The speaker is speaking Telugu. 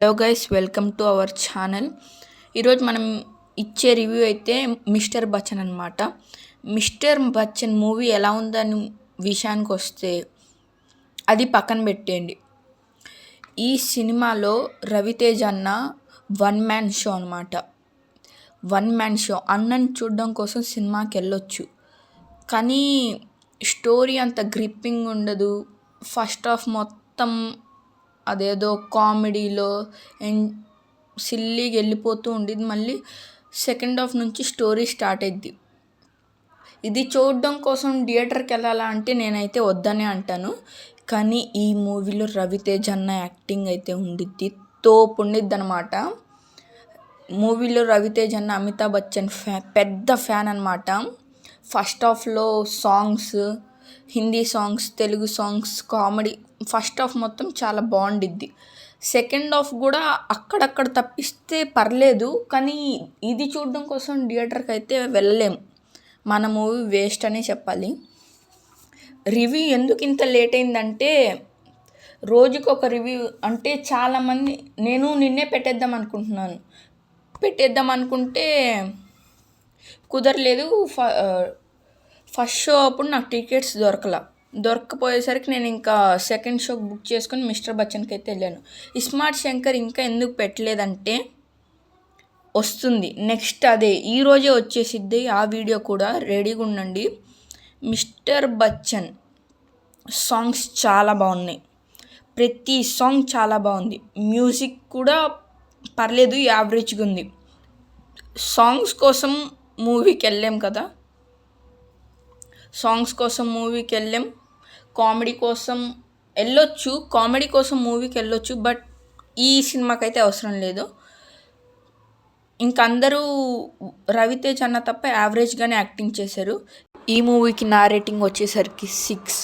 Hello guys, welcome to our channel. ఈరోజు మనం ఇచ్చే రివ్యూ అయితే మిస్టర్ బచ్చన్ అనమాట. మిస్టర్ బచ్చన్ మూవీ ఎలా ఉందని విషయానికి వస్తే అది పక్కన పెట్టేయండి. ఈ సినిమాలో రవితేజ అన్న వన్ మ్యాన్ షో అనమాట. వన్ మ్యాన్ షో అన్నని చూడడం కోసం సినిమాకి వెళ్ళొచ్చు, కానీ స్టోరీ అంత గ్రిప్పింగ్ ఉండదు. ఫస్ట్ హాఫ్ మొత్తం అదేదో కామెడీలో సిల్లీగా వెళ్ళిపోతూ ఉండేది. మళ్ళీ సెకండ్ హాఫ్ నుంచి స్టోరీ స్టార్ట్ అయింది. ఇది చూడడం కోసం థియేటర్కి వెళ్ళాలా అంటే నేనైతే వద్దనే అంటాను. కానీ ఈ మూవీలో రవితేజ అన్న యాక్టింగ్ అయితే ఉండిద్ది, తోపు ఉండిద్ది అనమాట. మూవీలో రవితేజ అన్న అమితాబ్ బచ్చన్ పెద్ద ఫ్యాన్ అనమాట. ఫస్ట్ హాఫ్లో songs, Hindi songs, Telugu songs, comedy, first half మొత్తం చాలా బాగుండిద్ది. సెకండ్ హాఫ్ కూడా అక్కడక్కడ తప్పిస్తే పర్లేదు, కానీ ఇది చూడడం కోసం థియేటర్కి అయితే వెళ్ళలేం. మన మూవీ వేస్ట్ అనే చెప్పాలి. రివ్యూ ఎందుకు ఇంత లేట్ అయిందంటే, రోజుకి ఒక రివ్యూ అంటే చాలామంది, నేను నిన్నే పెట్టేద్దాం అనుకుంటే కుదరలేదు. ఫస్ట్ షో అప్పుడు నాకు టికెట్స్ దొరకపోయేసరికి నేను ఇంకా సెకండ్ షో బుక్ చేసుకొని మిస్టర్ బచ్చన్కి అయితే వెళ్ళాను. ఇస్మార్ట్ శంకర్ ఇంకా ఎందుకు పెట్టలేదంటే, వస్తుంది నెక్స్ట్, అదే ఈరోజే వచ్చేసిద్ది. ఆ వీడియో కూడా రెడీగా ఉండండి. మిస్టర్ బచ్చన్ సాంగ్స్ చాలా బాగున్నాయి. ప్రతి సాంగ్ చాలా బాగుంది. మ్యూజిక్ కూడా పర్లేదు, యావరేజ్గా ఉంది. సాంగ్స్ కోసం మూవీకి వెళ్ళాం కదా, కామెడీ కోసం వెళ్ళొచ్చు, బట్ ఈ సినిమాకి అయితే అవసరం లేదు. ఇంకందరూ రవితేజ్ అన్న తప్ప యావరేజ్గానే యాక్టింగ్ చేశారు. ఈ మూవీకి నా రేటింగ్ వచ్చేసరికి 6.